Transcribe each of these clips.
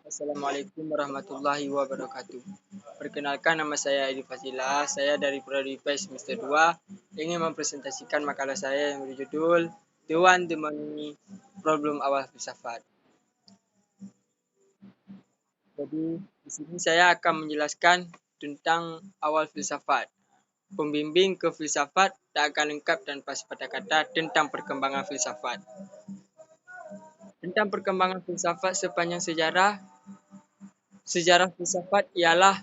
Assalamualaikum warahmatullahi wabarakatuh. Perkenalkan, nama saya Edi Fazila. Saya dari Prodi IPS Semester 2 ingin mempresentasikan makalah saya yang berjudul The One The Money Problem Awal Filsafat. Jadi di sini saya akan menjelaskan tentang awal filsafat. Pembimbing ke filsafat tak akan lengkap tanpa sepatah kata tentang perkembangan filsafat. Tentang perkembangan filsafat sepanjang sejarah, sejarah filsafat ialah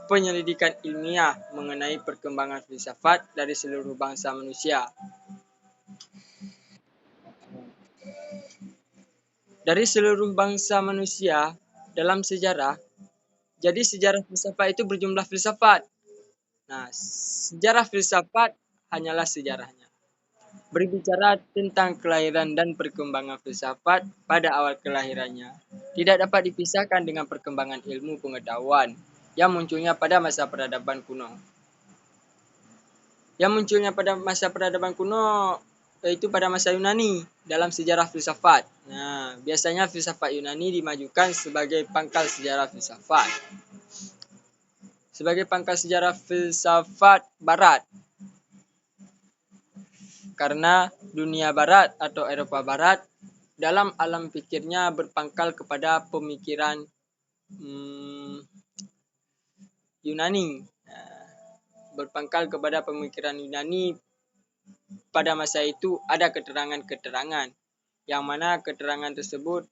penyelidikan ilmiah mengenai perkembangan filsafat dari seluruh bangsa manusia. Dari seluruh bangsa manusia dalam sejarah, jadi sejarah filsafat itu berjumlah filsafat. Nah, sejarah filsafat hanyalah sejarahnya. Berbicara tentang kelahiran dan perkembangan filsafat pada awal kelahirannya, tidak dapat dipisahkan dengan perkembangan ilmu pengetahuan yang munculnya pada masa peradaban kuno. Yaitu pada masa Yunani dalam sejarah filsafat. Nah, biasanya filsafat Yunani dimajukan sebagai pangkal sejarah filsafat. Sebagai pangkal sejarah filsafat barat. Karena dunia barat atau Eropa barat dalam alam pikirnya berpangkal kepada pemikiran Yunani. Berpangkal kepada pemikiran Yunani. Pada masa itu ada keterangan-keterangan yang mana keterangan tersebut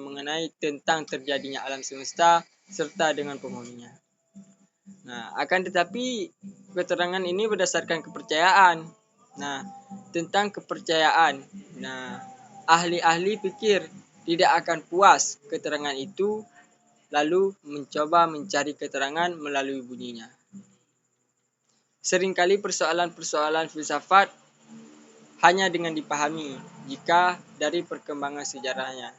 mengenai tentang terjadinya alam semesta serta dengan penghuninya. Nah, akan tetapi keterangan ini berdasarkan kepercayaan. Nah, tentang kepercayaan. Nah, ahli-ahli pikir tidak akan puas keterangan itu lalu mencoba mencari keterangan melalui bunyinya. Seringkali persoalan-persoalan filsafat hanya dengan dipahami jika dari perkembangan sejarahnya.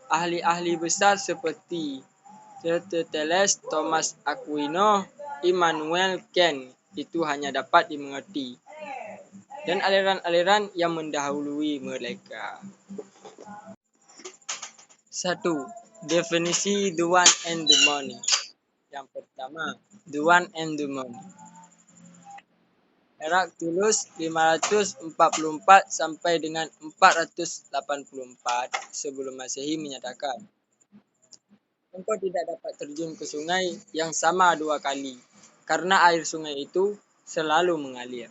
Ahli-ahli besar seperti Aristoteles, Thomas Aquino, Immanuel Kant itu hanya dapat dimengerti dan aliran-aliran yang mendahului mereka. 1. Definisi the one and the money. Yang pertama, the one and the money. Heraclius 544 sampai dengan 484 sebelum Masehi menyatakan, engkau tidak dapat terjun ke sungai yang sama 2 kali, karena air sungai itu selalu mengalir.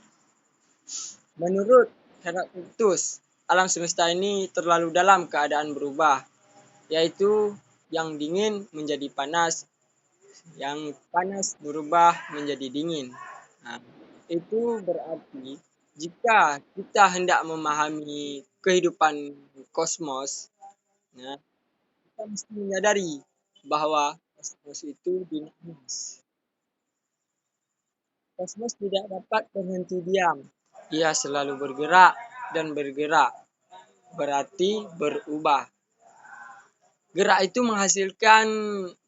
Menurut Heraclitus, alam semesta ini terlalu dalam keadaan berubah, yaitu yang dingin menjadi panas, yang panas berubah menjadi dingin. Nah, itu berarti jika kita hendak memahami kehidupan kosmos, nah, kita mesti menyadari bahwa kosmos itu dinamis. Kosmos tidak dapat berhenti diam. Ia selalu bergerak dan bergerak, berarti berubah. Gerak itu menghasilkan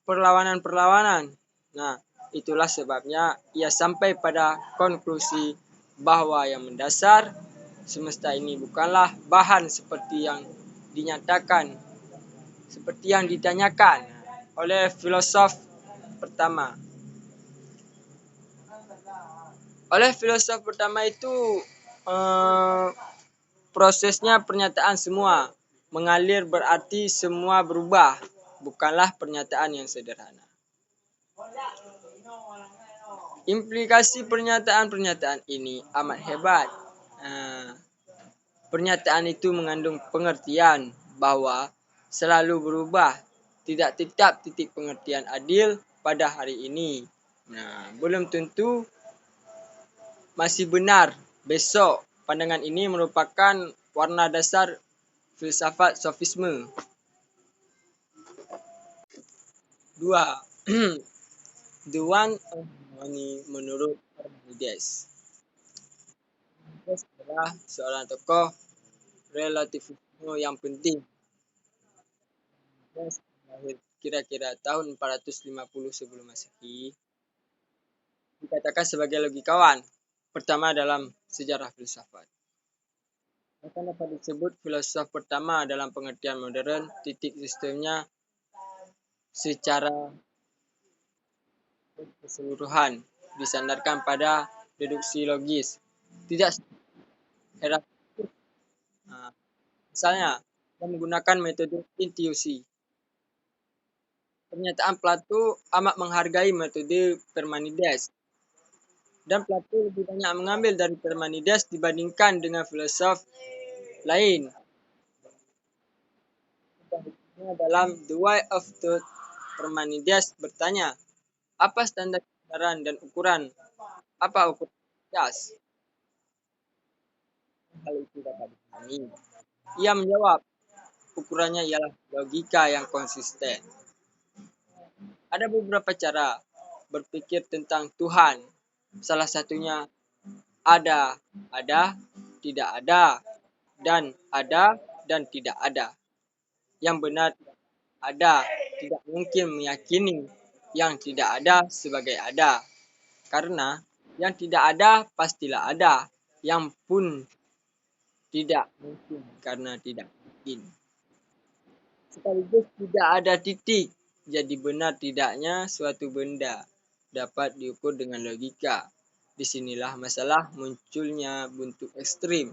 perlawanan-perlawanan. Nah, itulah sebabnya ia sampai pada konklusi bahwa yang mendasar semesta ini bukanlah bahan seperti yang dinyatakan, seperti yang ditanyakan oleh filosof pertama. Oleh filosof pertama itu prosesnya pernyataan semua mengalir berarti semua berubah, bukanlah pernyataan yang sederhana. Implikasi pernyataan-pernyataan ini amat hebat. Pernyataan itu mengandung pengertian bahwa selalu berubah, tidak tetap titik pengertian adil pada hari ini. Nah, belum tentu masih benar besok. Pandangan ini merupakan warna dasar filsafat sofisme. 2. The one of money menurut Parmenides. Parmenides adalah seorang tokoh relativisme yang penting. Parmenides lahir kira-kira tahun 450 sebelum Masehi. Dikatakan sebagai logikawan pertama dalam sejarah filsafat. Akan dapat disebut filosof pertama dalam pengertian modern. Titik sistemnya secara keseluruhan disandarkan pada deduksi logis, tidak era. Nah, misalnya, kita menggunakan metode intuisi. Pernyataan Plato amat menghargai metode Parmenides, dan Plato lebih banyak mengambil dari Parmenides dibandingkan dengan filsuf lain. Dalam The Why of Thought, Parmenides bertanya, apa standar kebenaran dan ukuran? Apa ukuran kias? Hal itu dapat dipahami. Ia menjawab, ukurannya ialah logika yang konsisten. Ada beberapa cara berpikir tentang Tuhan. Salah satunya ada, tidak ada, dan ada dan tidak ada. Yang benar ada, tidak mungkin meyakini yang tidak ada sebagai ada. Karena yang tidak ada pastilah ada, yang pun tidak mungkin karena tidak mungkin. Sekaligus tidak ada titik, jadi benar tidaknya suatu benda dapat diukur dengan logika. Disinilah masalah munculnya bentuk ekstrim.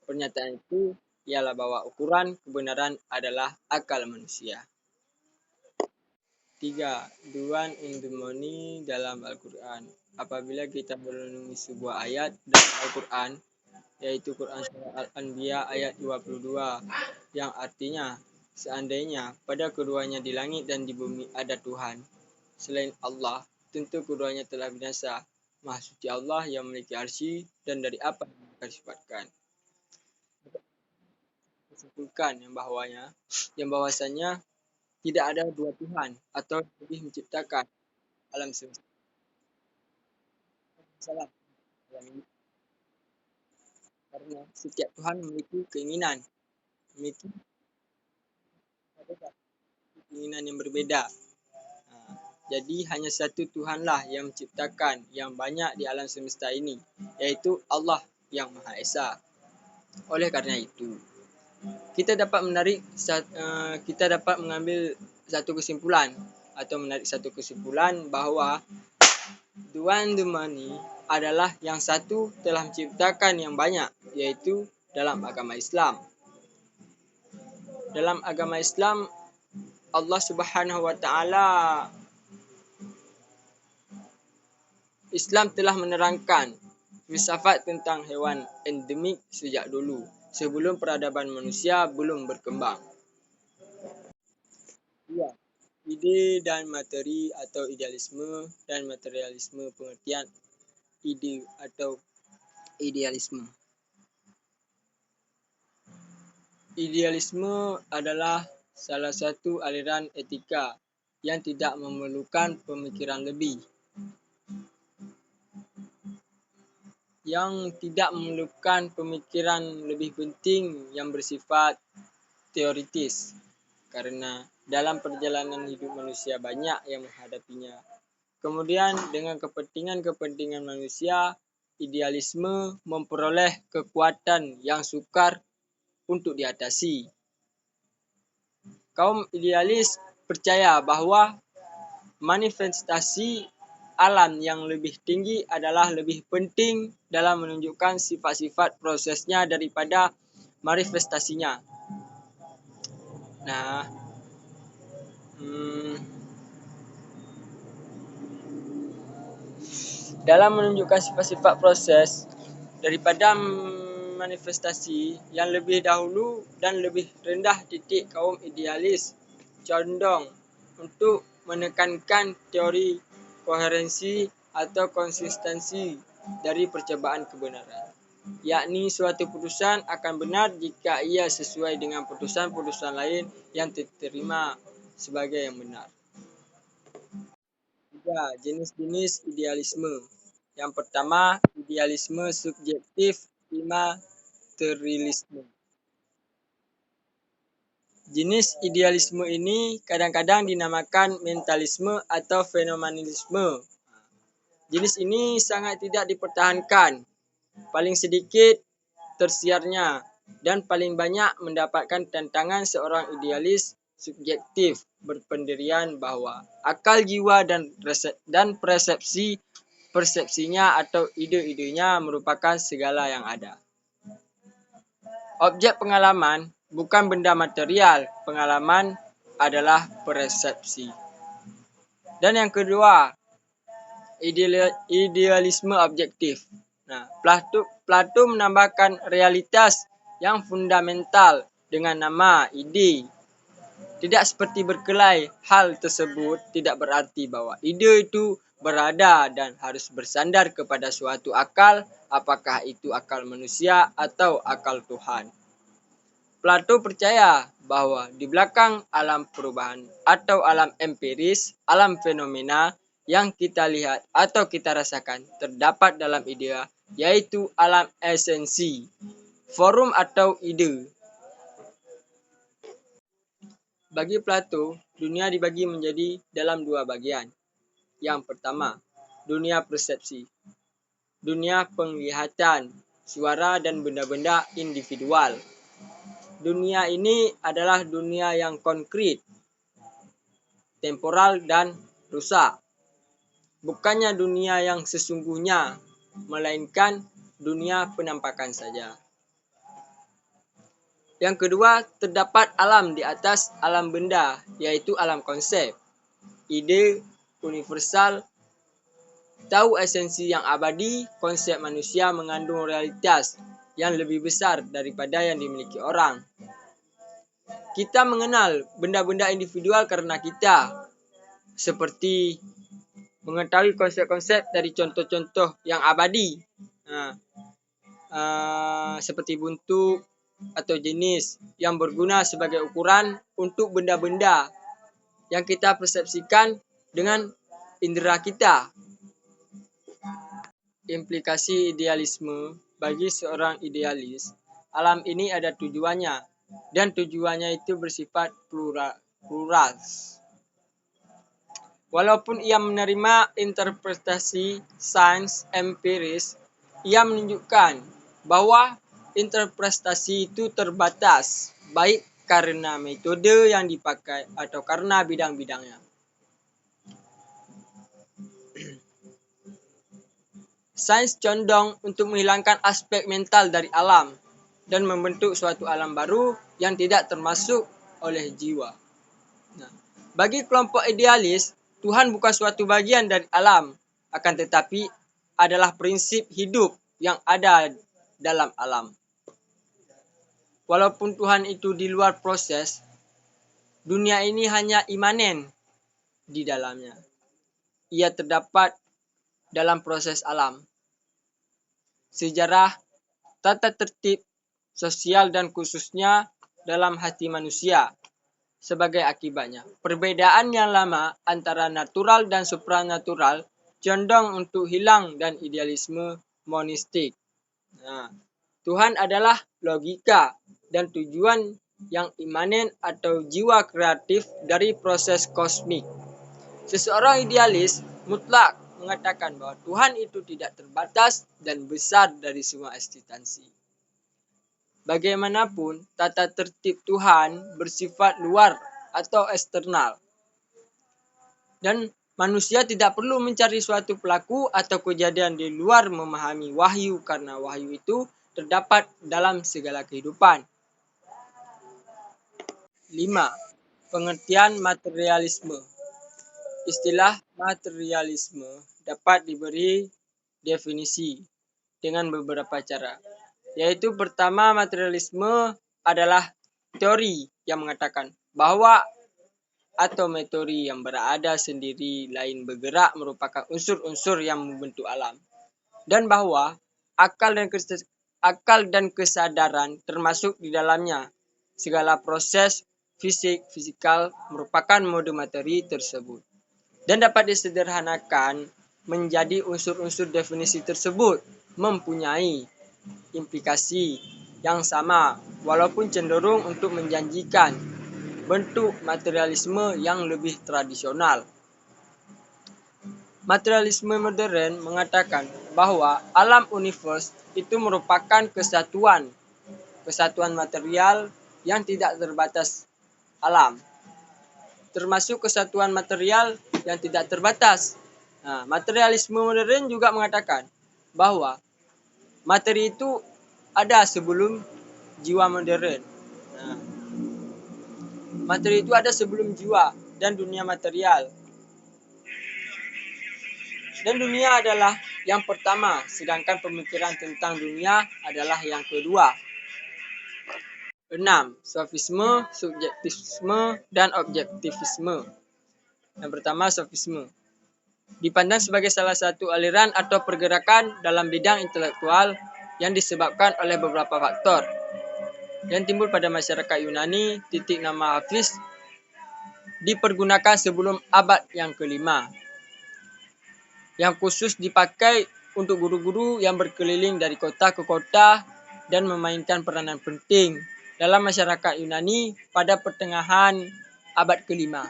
Pernyataan itu ialah bahwa ukuran kebenaran adalah akal manusia. 3. Duan indemoni dalam Al-Quran. Apabila kita merenungi sebuah ayat dalam Al-Quran, yaitu Quran Surah Al-Anbiya ayat 22, yang artinya, seandainya pada keduanya di langit dan di bumi ada Tuhan selain Allah, tentu keduanya telah binasa. Maha suci Allah yang memiliki arsy dan dari apa yang mereka sifatkan. Simpulkan yang bahwasanya tidak ada dua Tuhan atau lebih menciptakan alam semesta. Salah. Karena setiap Tuhan memiliki keinginan, memiliki keinginan yang berbeda. Jadi hanya satu Tuhanlah yang menciptakan yang banyak di alam semesta ini, yaitu Allah yang Maha Esa. Oleh karena itu, kita dapat mengambil satu kesimpulan atau menarik satu kesimpulan bahwa Tuhan Dumani adalah yang satu telah menciptakan yang banyak, yaitu dalam agama Islam. Dalam agama Islam, Allah Subhanahu wa taala Islam telah menerangkan filsafat tentang hewan endemik sejak dulu, sebelum peradaban manusia belum berkembang. Ya, ide dan materi atau idealisme dan materialisme. Pengertian ide atau idealisme. Idealisme adalah salah satu aliran etika yang tidak memerlukan pemikiran lebih, penting yang bersifat teoritis, karena dalam perjalanan hidup manusia banyak yang menghadapinya. Kemudian dengan kepentingan manusia, idealisme memperoleh kekuatan yang sukar untuk diatasi. Kaum idealis percaya bahwa manifestasi alam yang lebih tinggi adalah lebih penting dalam menunjukkan sifat-sifat prosesnya daripada manifestasinya. Nah, dalam menunjukkan sifat-sifat proses daripada manifestasi yang lebih dahulu dan lebih rendah, titik kaum idealis condong untuk menekankan teori koherensi atau konsistensi dari percobaan kebenaran, yakni suatu putusan akan benar jika ia sesuai dengan putusan-putusan lain yang diterima sebagai yang benar. 3. Jenis-jenis idealisme. Yang pertama, idealisme subjektif materialisme. Jenis idealisme ini kadang-kadang dinamakan mentalisme atau fenomenalisme. Jenis ini sangat tidak dipertahankan, paling sedikit tersiarnya, dan paling banyak mendapatkan tantangan seorang idealis subjektif berpendirian bahwa akal jiwa dan persepsinya atau ide-idenya merupakan segala yang ada. Objek pengalaman bukan benda material, pengalaman adalah persepsi. Dan yang kedua, idealisme objektif. Nah, Plato menambahkan realitas yang fundamental dengan nama ide. Tidak seperti berkelai, hal tersebut tidak berarti bahwa ide itu berada dan harus bersandar kepada suatu akal, apakah itu akal manusia atau akal Tuhan. Plato percaya bahwa di belakang alam perubahan atau alam empiris, alam fenomena yang kita lihat atau kita rasakan terdapat dalam idea, yaitu alam esensi, forum atau ide. Bagi Plato, dunia dibagi menjadi dalam dua bagian. Yang pertama, dunia persepsi, dunia penglihatan, suara dan benda-benda individual. Dunia ini adalah dunia yang konkret, temporal dan rusak. Bukannya dunia yang sesungguhnya, melainkan dunia penampakan saja. Yang kedua, terdapat alam di atas alam benda, yaitu alam konsep, ide universal, tahu esensi yang abadi. Konsep manusia mengandung realitas yang lebih besar daripada yang dimiliki orang. Kita mengenal benda-benda individual karena kita, seperti mengetahui konsep-konsep dari contoh-contoh yang abadi, seperti bentuk atau jenis yang berguna sebagai ukuran untuk benda-benda yang kita persepsikan dengan indera kita. Implikasi idealisme. Bagi seorang idealis, alam ini ada tujuannya, dan tujuannya itu bersifat plural. Walaupun ia menerima interpretasi sains empiris, ia menunjukkan bahwa interpretasi itu terbatas, baik karena metode yang dipakai atau karena bidang-bidangnya. Sains condong untuk menghilangkan aspek mental dari alam dan membentuk suatu alam baru yang tidak termasuk oleh jiwa. Nah, bagi kelompok idealis, Tuhan bukan suatu bagian dari alam, akan tetapi adalah prinsip hidup yang ada dalam alam. Walaupun Tuhan itu di luar proses, dunia ini hanya imanen di dalamnya. Ia terdapat dalam proses alam, sejarah, tata tertib sosial dan khususnya dalam hati manusia. Sebagai akibatnya, perbedaan yang lama antara natural dan supranatural condong untuk hilang dan idealisme monistik. Nah, Tuhan adalah logika dan tujuan yang imanen atau jiwa kreatif dari proses kosmik. Seseorang idealis mutlak mengatakan bahwa Tuhan itu tidak terbatas dan besar dari semua eksistensi. Bagaimanapun, tata tertib Tuhan bersifat luar atau eksternal. Dan manusia tidak perlu mencari suatu pelaku atau kejadian di luar memahami wahyu, karena wahyu itu terdapat dalam segala kehidupan. 5. Pengertian materialisme. Istilah materialisme dapat diberi definisi dengan beberapa cara. Yaitu pertama, materialisme adalah teori yang mengatakan bahwa atau teori yang berada sendiri lain bergerak merupakan unsur-unsur yang membentuk alam. Dan bahwa akal dan kesadaran termasuk di dalamnya. Segala proses fisikal merupakan mode materi tersebut. Dan dapat disederhanakan menjadi unsur-unsur definisi tersebut mempunyai implikasi yang sama, walaupun cenderung untuk menjanjikan bentuk materialisme yang lebih tradisional. Materialisme modern mengatakan bahwa alam univers itu merupakan kesatuan material yang tidak terbatas alam. termasuk kesatuan material yang tidak terbatas. Nah, materialisme modern juga mengatakan bahwa materi itu ada sebelum jiwa modern. Nah, materi itu ada sebelum jiwa dan dunia material. Dan dunia adalah yang pertama, sedangkan pemikiran tentang dunia adalah yang kedua. 6. Sofisme, subjektivisme, dan objektivisme. Yang pertama, sofisme. Dipandang sebagai salah satu aliran atau pergerakan dalam bidang intelektual yang disebabkan oleh beberapa faktor yang timbul pada masyarakat Yunani. Titik nama Hafiz dipergunakan sebelum abad yang kelima, yang khusus dipakai untuk guru-guru yang berkeliling dari kota ke kota dan memainkan peranan penting dalam masyarakat Yunani pada pertengahan abad kelima.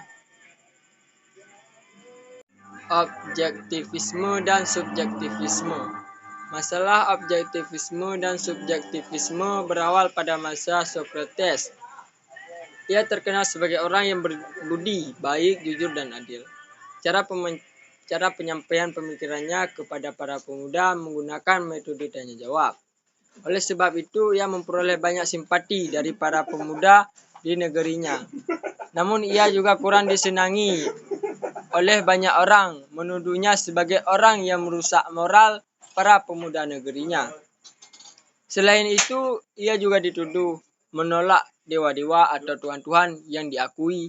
Objektivisme dan subjektivisme. Masalah objektivisme dan subjektivisme berawal pada masa Socrates. Ia terkenal sebagai orang yang berbudi, baik, jujur, dan adil. Cara penyampaian pemikirannya kepada para pemuda menggunakan metode tanya jawab. Oleh sebab itu, ia memperoleh banyak simpati dari para pemuda di negerinya. Namun ia juga kurang disenangi oleh banyak orang, menuduhnya sebagai orang yang merusak moral para pemuda negerinya. Selain itu, ia juga dituduh menolak dewa-dewa atau tuhan-tuhan yang diakui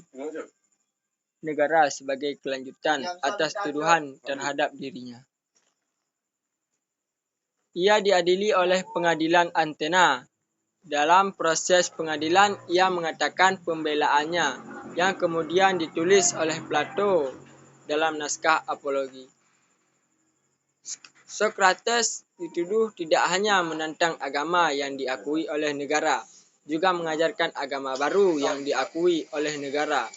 negara sebagai kelanjutan atas tuduhan terhadap dirinya. Ia diadili oleh pengadilan Athena. Dalam proses pengadilan, ia mengatakan pembelaannya yang kemudian ditulis oleh Plato dalam naskah Apologi. Socrates dituduh tidak hanya menentang agama yang diakui oleh negara, juga mengajarkan agama baru yang diakui oleh negara,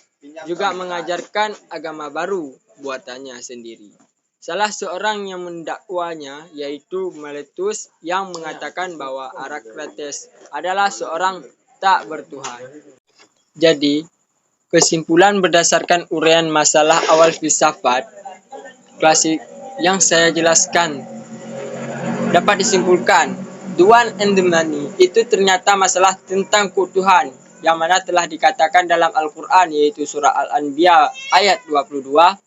juga mengajarkan agama baru buatannya sendiri. Salah seorang yang mendakwanya yaitu Meletus yang mengatakan bahwa Herakleitos adalah seorang tak bertuhan. Jadi, kesimpulan berdasarkan uraian masalah awal filsafat klasik yang saya jelaskan dapat disimpulkan, the one and the many itu ternyata masalah tentang keutuhan yang mana telah dikatakan dalam Al-Quran, yaitu surah Al-Anbiya ayat 22.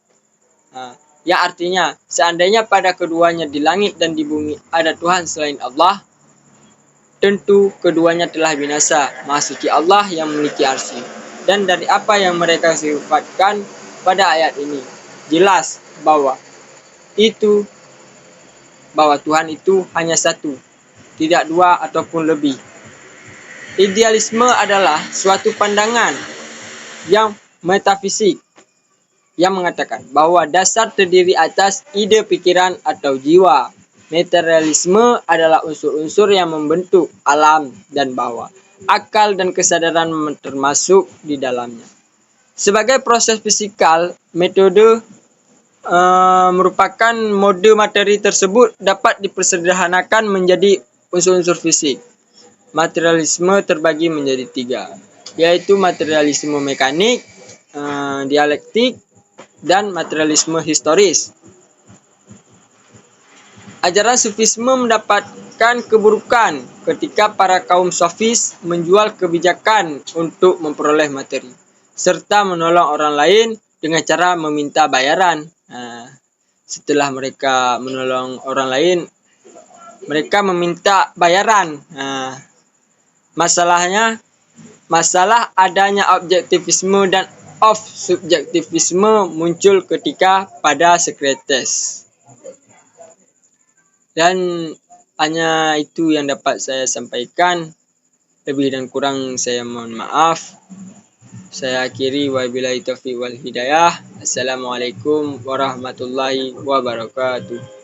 Yang artinya, seandainya pada keduanya di langit dan di bumi ada Tuhan selain Allah, tentu keduanya telah binasa. Maha suci Allah yang memiliki arsy. Dan dari apa yang mereka sifatkan pada ayat ini, jelas bahwa Tuhan itu hanya satu, tidak dua ataupun lebih. Idealisme adalah suatu pandangan yang metafisik yang mengatakan bahwa dasar terdiri atas ide pikiran atau jiwa. Materialisme adalah unsur-unsur yang membentuk alam dan bahwa akal dan kesadaran termasuk di dalamnya. Sebagai proses fisikal, metode merupakan mode materi tersebut dapat dipersederhanakan menjadi unsur-unsur fisik. Materialisme terbagi menjadi 3, yaitu materialisme mekanik, dialektik, dan materialisme historis. Ajaran sufisme mendapatkan keburukan ketika para kaum sofis menjual kebijakan untuk memperoleh materi, serta menolong orang lain dengan cara meminta bayaran. Setelah mereka menolong orang lain, mereka meminta bayaran. Masalah adanya objektivisme dan subjektivisme muncul ketika pada Socrates. Dan hanya itu yang dapat saya sampaikan. Lebih dan kurang saya mohon maaf. Saya akhiri wabillahi taufiq wal hidayah. Assalamualaikum warahmatullahi wabarakatuh.